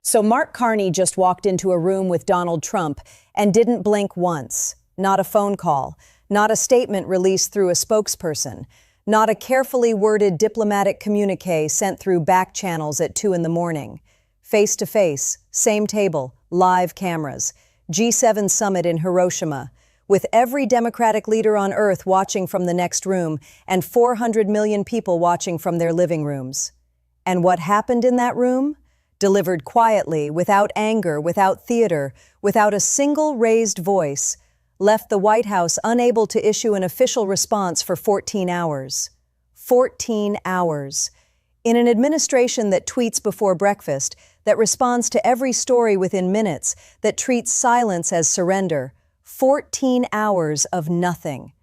So Mark Carney just walked into a room with Donald Trump and didn't blink once. Not a phone call, not a statement released through a spokesperson, not a carefully worded diplomatic communique sent through back channels at 2 a.m. Face to face, same table, live cameras. G7 summit in Hiroshima, with every Democratic leader on earth watching from the next room and 400 million people watching from their living rooms. And what happened in that room? Delivered quietly, without anger, without theater, without a single raised voice, left the White House unable to issue an official response for 14 hours. 14 hours. In an administration that tweets before breakfast, that responds to every story within minutes, that treats silence as surrender, 14 hours of nothing.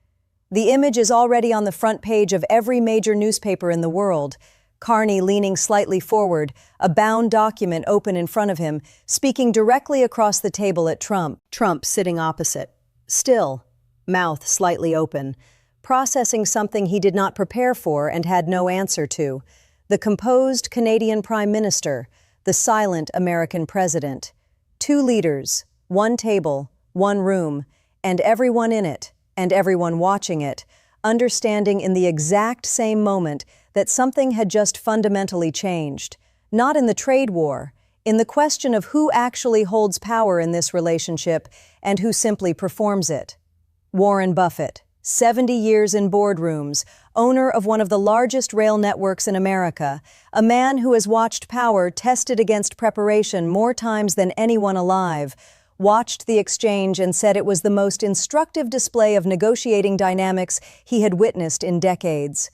The image is already on the front page of every major newspaper in the world. Carney leaning slightly forward, a bound document open in front of him, speaking directly across the table at Trump. Trump sitting opposite. Still, mouth slightly open, processing something he did not prepare for and had no answer to. The composed Canadian Prime Minister, the silent American President. Two leaders, one table, one room, and everyone in it, and everyone watching it, understanding in the exact same moment that something had just fundamentally changed. Not in the trade war, in the question of who actually holds power in this relationship and who simply performs it. Warren Buffett, 70 years in boardrooms, owner of one of the largest rail networks in America, a man who has watched power tested against preparation more times than anyone alive, watched the exchange and said it was the most instructive display of negotiating dynamics he had witnessed in decades.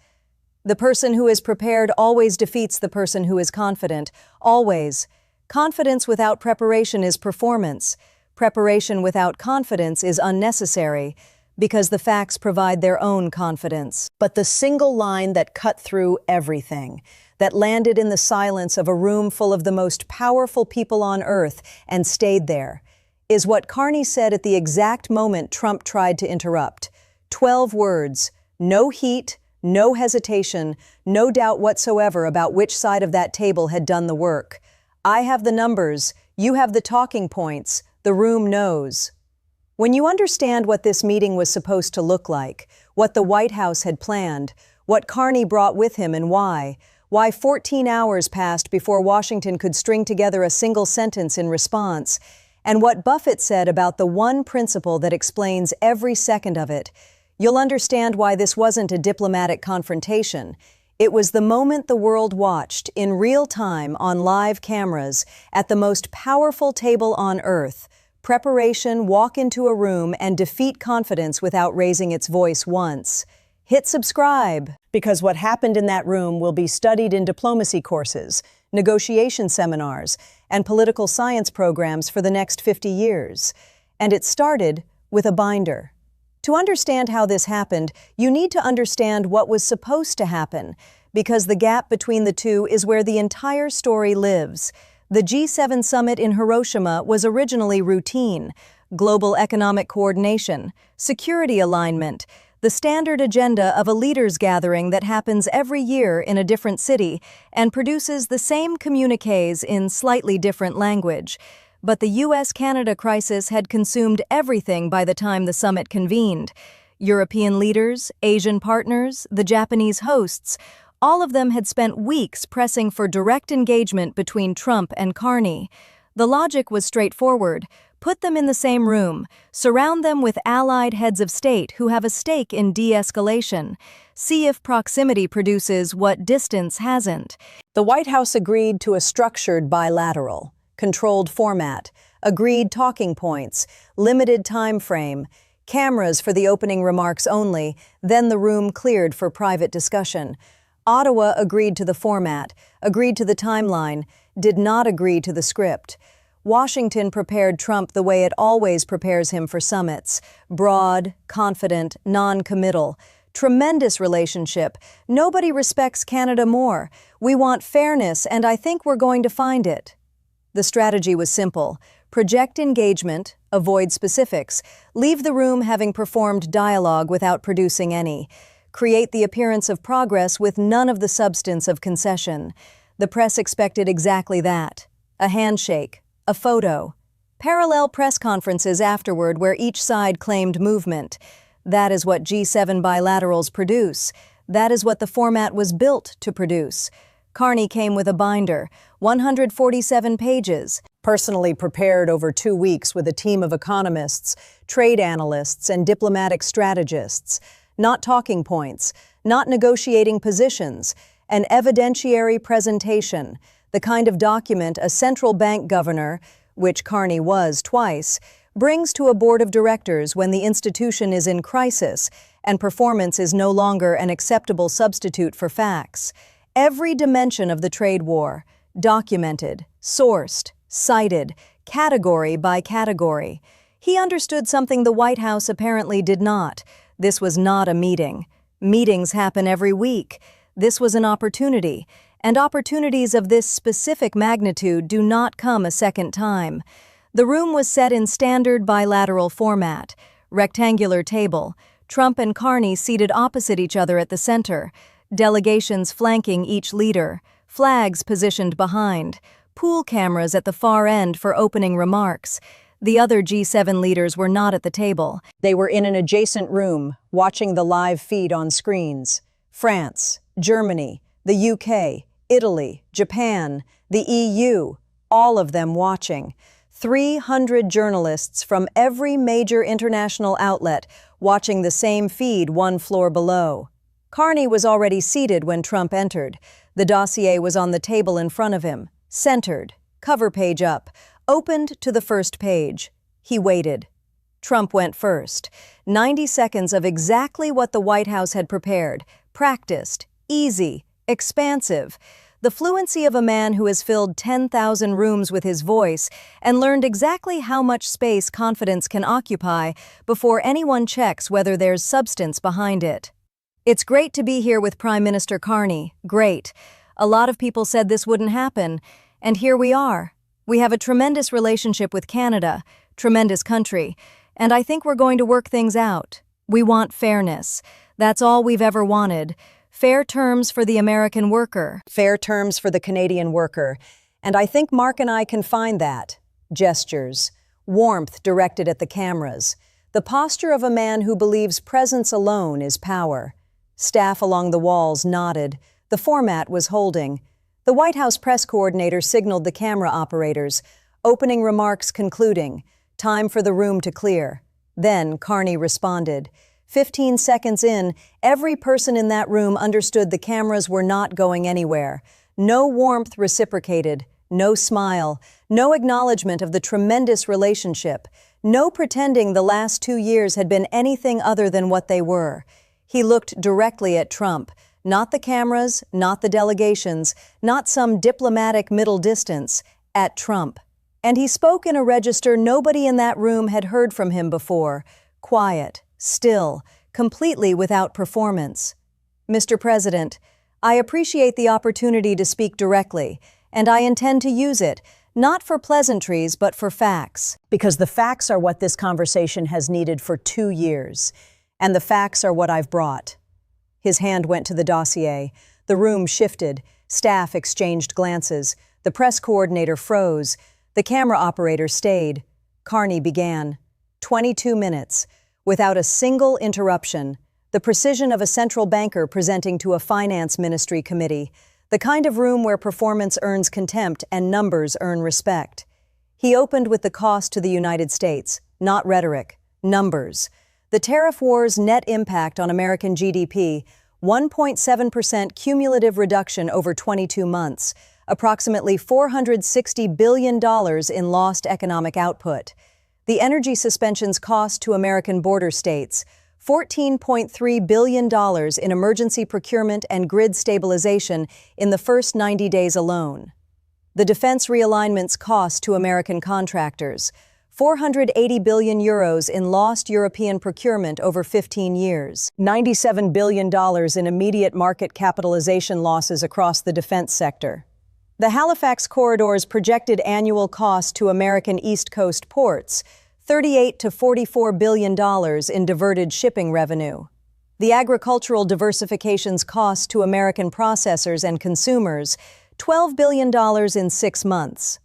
The person who is prepared always defeats the person who is confident, always. Confidence without preparation is performance. Preparation without confidence is unnecessary, because the facts provide their own confidence. But the single line that cut through everything, that landed in the silence of a room full of the most powerful people on earth and stayed there, is what Carney said at the exact moment Trump tried to interrupt. 12 words, no heat, no hesitation, no doubt whatsoever about which side of that table had done the work. I have the numbers, you have the talking points, the room knows. When you understand what this meeting was supposed to look like, what the White House had planned, what Carney brought with him and why 14 hours passed before Washington could string together a single sentence in response, and what Buffett said about the one principle that explains every second of it, you'll understand why this wasn't a diplomatic confrontation. It was the moment the world watched, in real time on live cameras, at the most powerful table on earth, preparation walk into a room and defeat confidence without raising its voice once. Hit subscribe, because what happened in that room will be studied in diplomacy courses, negotiation seminars, and political science programs for the next 50 years. And it started with a binder. To understand how this happened, you need to understand what was supposed to happen, because the gap between the two is where the entire story lives. The G7 summit in Hiroshima was originally routine: global economic coordination, security alignment, the standard agenda of a leaders' gathering that happens every year in a different city and produces the same communiques in slightly different language. But the US-Canada crisis had consumed everything by the time the summit convened. European leaders, Asian partners, the Japanese hosts, all of them had spent weeks pressing for direct engagement between Trump and Carney. The logic was straightforward. Put them in the same room, surround them with allied heads of state who have a stake in de-escalation. See if proximity produces what distance hasn't. The White House agreed to a structured bilateral, controlled format, agreed talking points, limited time frame, cameras for the opening remarks only, then the room cleared for private discussion. Ottawa agreed to the format, agreed to the timeline, did not agree to the script. Washington prepared Trump the way it always prepares him for summits: broad, confident, non-committal. Tremendous relationship. Nobody respects Canada more. We want fairness, and I think we're going to find it. The strategy was simple: project engagement, avoid specifics, leave the room having performed dialogue without producing any, create the appearance of progress with none of the substance of concession. The press expected exactly that. a handshake, a photo. Parallel press conferences afterward where each side claimed movement. That is what G7 bilaterals produce. That is what the format was built to produce. Carney came with a binder, 147 pages, personally prepared over 2 weeks with a team of economists, trade analysts, and diplomatic strategists. Not talking points, not negotiating positions, an evidentiary presentation, the kind of document a central bank governor, which Carney was twice, brings to a board of directors when the institution is in crisis and performance is no longer an acceptable substitute for facts. Every dimension of the trade war, documented, sourced, cited, category by category. He understood something the White House apparently did not. This was not a meeting. Meetings happen every week. This was an opportunity, and opportunities of this specific magnitude do not come a second time. The room was set in standard bilateral format, rectangular table, Trump and Carney seated opposite each other at the center, delegations flanking each leader, flags positioned behind, pool cameras at the far end for opening remarks. The other G7 leaders were not at the table. They were in an adjacent room, watching the live feed on screens. France, Germany, the UK, Italy, Japan, the EU, all of them watching. 300 journalists from every major international outlet watching the same feed one floor below. Carney was already seated when Trump entered. The dossier was on the table in front of him, centered, cover page up, opened to the first page. He waited. Trump went first. 90 seconds of exactly what the White House had prepared, practiced, easy, expansive. The fluency of a man who has filled 10,000 rooms with his voice and learned exactly how much space confidence can occupy before anyone checks whether there's substance behind it. It's great to be here with Prime Minister Carney. Great. A lot of people said this wouldn't happen, and here we are. We have a tremendous relationship with Canada, tremendous country, and I think we're going to work things out. We want fairness. That's all we've ever wanted. Fair terms for the American worker. Fair terms for the Canadian worker. And I think Mark and I can find that. Gestures. Warmth directed at the cameras. The posture of a man who believes presence alone is power. Staff along the walls nodded. The format was holding. The White House press coordinator signaled the camera operators, opening remarks concluding. Time for the room to clear. Then Carney responded. 15 seconds in, every person in that room understood the cameras were not going anywhere. No warmth reciprocated, no smile, no acknowledgement of the tremendous relationship, no pretending the last 2 years had been anything other than what they were. He looked directly at Trump, not the cameras, not the delegations, not some diplomatic middle distance, at Trump. And he spoke in a register nobody in that room had heard from him before, quiet, still, completely without performance. Mr. President, I appreciate the opportunity to speak directly, and I intend to use it, not for pleasantries, but for facts. Because the facts are what this conversation has needed for 2 years, and the facts are what I've brought. His hand went to the dossier. The room shifted. Staff exchanged glances. The press coordinator froze. The camera operator stayed. Carney began. 22 minutes. Without a single interruption, the precision of a central banker presenting to a finance ministry committee, the kind of room where performance earns contempt and numbers earn respect. He opened with the cost to the United States, not rhetoric, numbers. The tariff war's net impact on American GDP, 1.7% cumulative reduction over 22 months, approximately $460 billion in lost economic output. The energy suspension's cost to American border states, $14.3 billion in emergency procurement and grid stabilization in the first 90 days alone. The defense realignment's cost to American contractors, 480 billion euros in lost European procurement over 15 years, $97 billion in immediate market capitalization losses across the defense sector. The Halifax Corridor's projected annual cost to American East Coast ports, $38 to $44 billion in diverted shipping revenue. The agricultural diversification's cost to American processors and consumers, $12 billion in 6 months.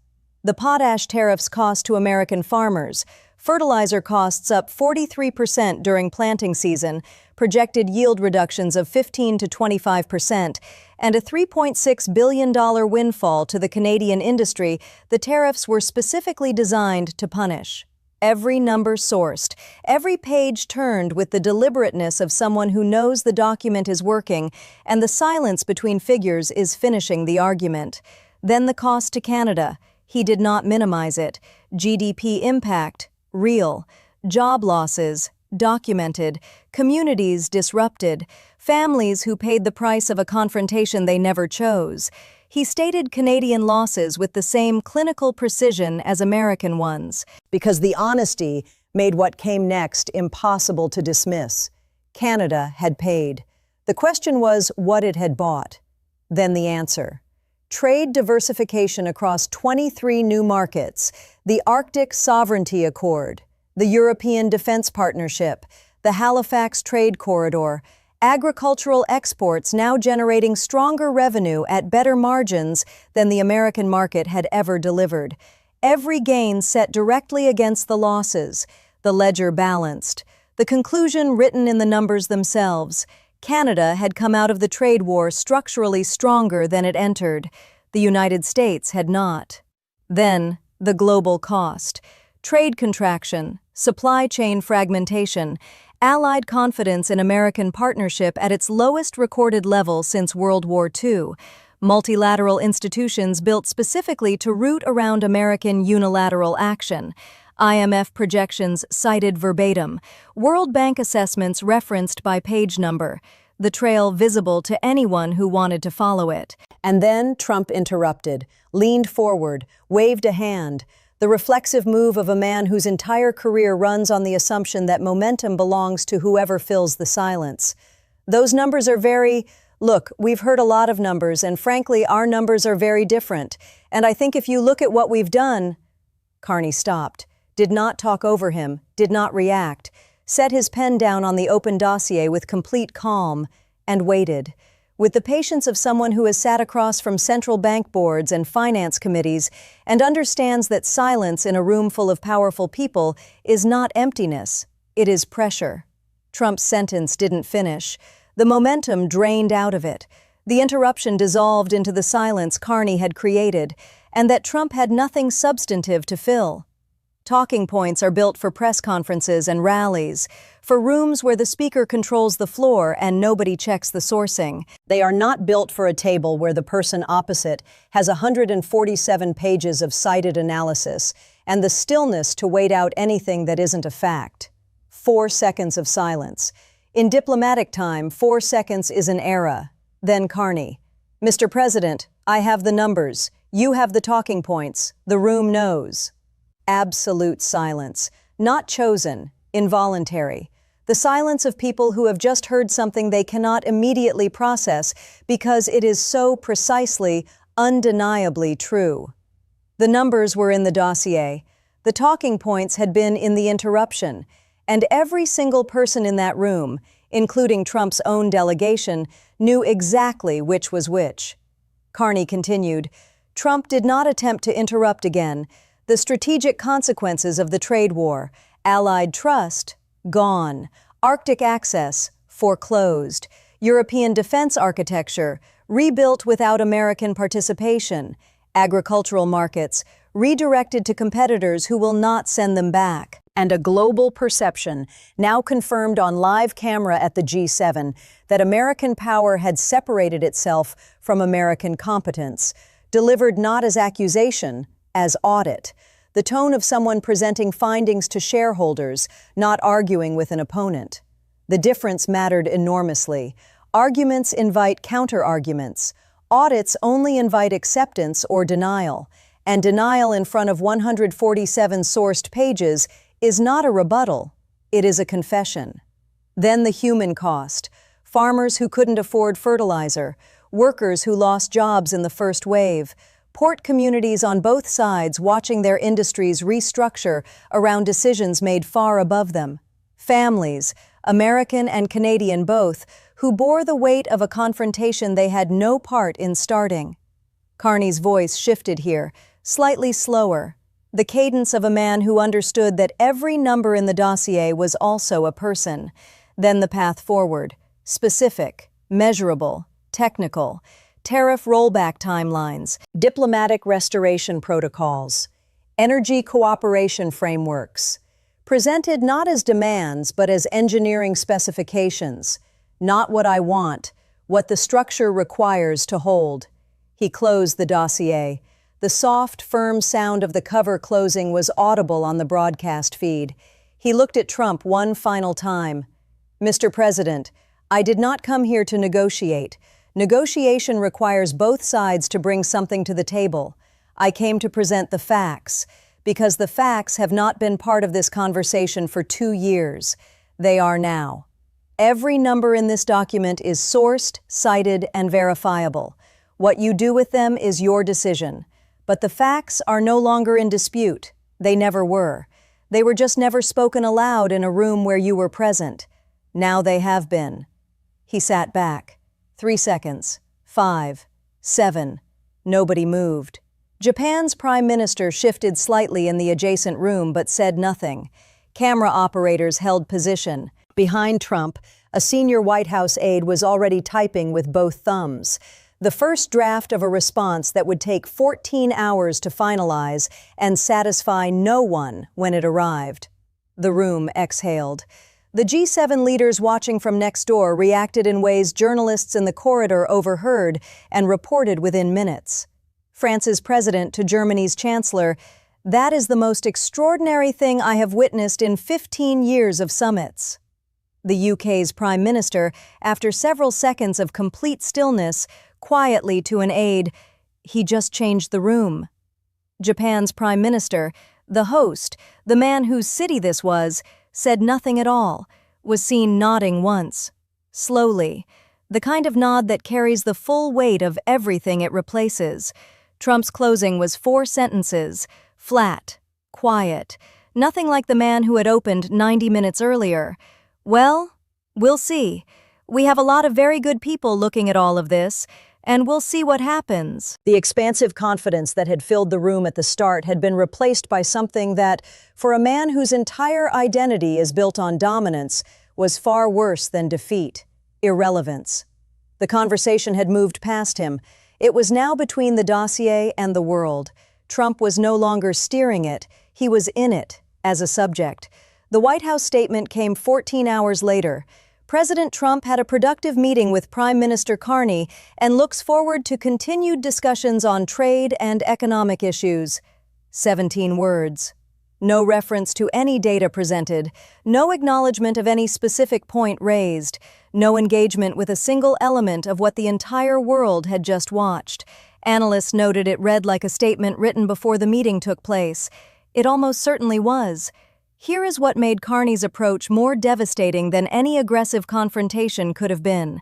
The potash tariffs cost to American farmers. Fertilizer costs up 43% during planting season, projected yield reductions of 15 to 25%, and a $3.6 billion windfall to the Canadian industry the tariffs were specifically designed to punish. Every number sourced, every page turned with the deliberateness of someone who knows the document is working, and the silence between figures is finishing the argument. Then the cost to Canada. He did not minimize it. GDP impact. Real. Job losses, documented. Communities disrupted. Families who paid the price of a confrontation they never chose. He stated Canadian losses with the same clinical precision as American ones. Because the honesty made what came next impossible to dismiss. Canada had paid. The question was what it had bought. Then the answer. Trade diversification across 23 new markets, the Arctic Sovereignty Accord, the European Defense Partnership, the Halifax Trade Corridor, agricultural exports now generating stronger revenue at better margins than the American market had ever delivered. Every gain set directly against the losses, the ledger balanced. The conclusion written in the numbers themselves. Canada had come out of the trade war structurally stronger than it entered. The United States had not. Then, the global cost. Trade contraction, supply chain fragmentation, Allied confidence in American partnership at its lowest recorded level since World War II. Multilateral institutions built specifically to root around American unilateral action. IMF projections cited verbatim. World Bank assessments referenced by page number. The trail visible to anyone who wanted to follow it. And then Trump interrupted, leaned forward, waved a hand. The reflexive move of a man whose entire career runs on the assumption that momentum belongs to whoever fills the silence. Those numbers are Look, we've heard a lot of numbers, and frankly, our numbers are very different. And I think if you look at what we've done... Carney stopped, did not talk over him, did not react, set his pen down on the open dossier with complete calm, and waited. With the patience of someone who has sat across from central bank boards and finance committees and understands that silence in a room full of powerful people is not emptiness, it is pressure. Trump's sentence didn't finish. The momentum drained out of it. The interruption dissolved into the silence Carney had created, and that Trump had nothing substantive to fill. Talking points are built for press conferences and rallies, for rooms where the speaker controls the floor and nobody checks the sourcing. They are not built for a table where the person opposite has 147 pages of cited analysis and the stillness to wait out anything that isn't a fact. 4 seconds of silence. In diplomatic time, 4 seconds is an era. Then Carney. Mr. President, I have the numbers. You have the talking points. The room knows. Absolute silence. Not chosen, involuntary. The silence of people who have just heard something they cannot immediately process because it is so precisely, undeniably true. The numbers were in the dossier. The talking points had been in the interruption. And every single person in that room, including Trump's own delegation, knew exactly which was which. Carney continued, Trump did not attempt to interrupt again. The strategic consequences of the trade war, Allied trust, gone. Arctic access, foreclosed. European defense architecture, rebuilt without American participation. Agricultural markets, redirected to competitors who will not send them back. And a global perception, now confirmed on live camera at the G7, that American power had separated itself from American competence, delivered not as accusation, as audit. The tone of someone presenting findings to shareholders, not arguing with an opponent. The difference mattered enormously. Arguments invite counter-arguments. Audits only invite acceptance or denial. And denial in front of 147 sourced pages is not a rebuttal, it is a confession. Then the human cost. Farmers who couldn't afford fertilizer, workers who lost jobs in the first wave, port communities on both sides watching their industries restructure around decisions made far above them. Families, American and Canadian both, who bore the weight of a confrontation they had no part in starting. Carney's voice shifted here, slightly slower, the cadence of a man who understood that every number in the dossier was also a person. Then the path forward: specific, measurable, technical, tariff rollback timelines, diplomatic restoration protocols, energy cooperation frameworks, presented not as demands but as engineering specifications, not what I want, what the structure requires to hold. He closed the dossier. The soft, firm sound of the cover closing was audible on the broadcast feed. He looked at Trump one final time. "Mr. President, I did not come here to negotiate. Negotiation requires both sides to bring something to the table. I came to present the facts, because the facts have not been part of this conversation for 2 years. They are now. Every number in this document is sourced, cited, and verifiable. What you do with them is your decision. But the facts are no longer in dispute. They never were. They were just never spoken aloud in a room where you were present. Now they have been." He sat back. 3 seconds. 5. 7. Nobody moved. Japan's prime minister shifted slightly in the adjacent room but said nothing. Camera operators held position. Behind Trump, a senior White House aide was already typing with both thumbs. The first draft of a response that would take 14 hours to finalize and satisfy no one when it arrived. The room exhaled. The G7 leaders watching from next door reacted in ways journalists in the corridor overheard and reported within minutes. France's president to Germany's chancellor, "That is the most extraordinary thing I have witnessed in 15 years of summits." The UK's prime minister, after several seconds of complete stillness, quietly to an aide, "He just changed the room." Japan's prime minister, the host, the man whose city this was, said nothing at all, was seen nodding once. Slowly, the kind of nod that carries the full weight of everything it replaces. Trump's closing was 4 sentences, flat, quiet, nothing like the man who had opened 90 minutes earlier. "Well, we'll see. We have a lot of very good people looking at all of this, and we'll see what happens." The expansive confidence that had filled the room at the start had been replaced by something that, for a man whose entire identity is built on dominance, was far worse than defeat: irrelevance. The conversation had moved past him. It was now between the dossier and the world. Trump was no longer steering it, he was in it, as a subject. The White House statement came 14 hours later. President Trump had a productive meeting with Prime Minister Carney and looks forward to continued discussions on trade and economic issues. 17 words. No reference to any data presented, no acknowledgement of any specific point raised, no engagement with a single element of what the entire world had just watched. Analysts noted it read like a statement written before the meeting took place. It almost certainly was. Here is what made Carney's approach more devastating than any aggressive confrontation could have been.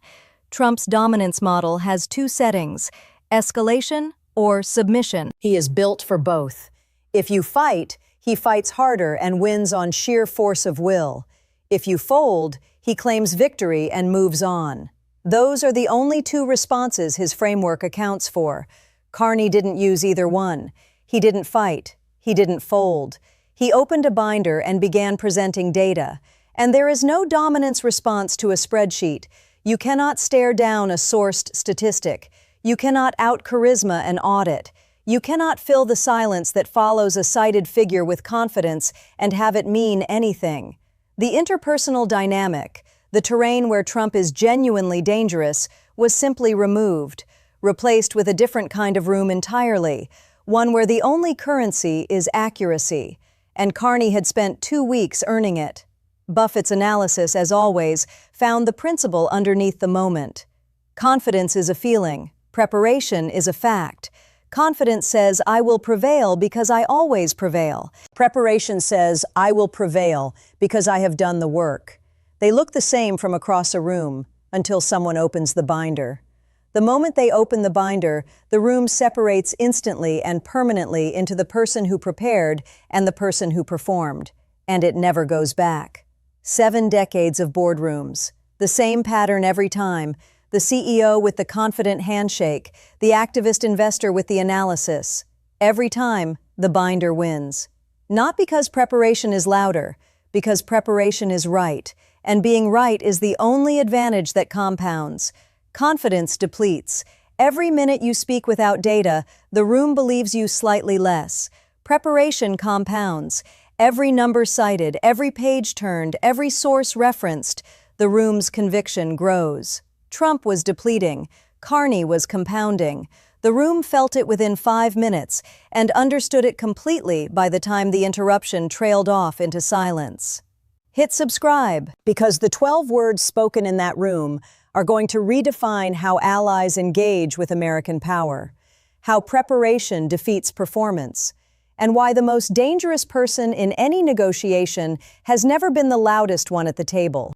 Trump's dominance model has 2 settings: escalation or submission. He is built for both. If you fight, he fights harder and wins on sheer force of will. If you fold, he claims victory and moves on. Those are the only 2 responses his framework accounts for. Carney didn't use either one. He didn't fight. He didn't fold. He opened a binder and began presenting data. And there is no dominance response to a spreadsheet. You cannot stare down a sourced statistic. You cannot out-charisma an audit. You cannot fill the silence that follows a cited figure with confidence and have it mean anything. The interpersonal dynamic, the terrain where Trump is genuinely dangerous, was simply removed, replaced with a different kind of room entirely, one where the only currency is accuracy. And Carney had spent 2 weeks earning it. Buffett's analysis, as always, found the principle underneath the moment. Confidence is a feeling. Preparation is a fact. Confidence says, "I will prevail because I always prevail." Preparation says, "I will prevail because I have done the work." They look the same from across a room until someone opens the binder. The moment they open the binder, the room separates instantly and permanently into the person who prepared and the person who performed, and it never goes back. 7 decades of boardrooms. The same pattern every time. The CEO with the confident handshake, the activist investor with the analysis. Every time, the binder wins. Not because preparation is louder, because preparation is right, and being right is the only advantage that compounds. Confidence depletes. Every minute you speak without data, the room believes you slightly less. Preparation compounds. Every number cited, every page turned, every source referenced, the room's conviction grows. Trump was depleting. Carney was compounding. The room felt it within 5 minutes and understood it completely by the time the interruption trailed off into silence. Hit subscribe, because the 12 words spoken in that room are going to redefine how allies engage with American power, how preparation defeats performance, and why the most dangerous person in any negotiation has never been the loudest one at the table.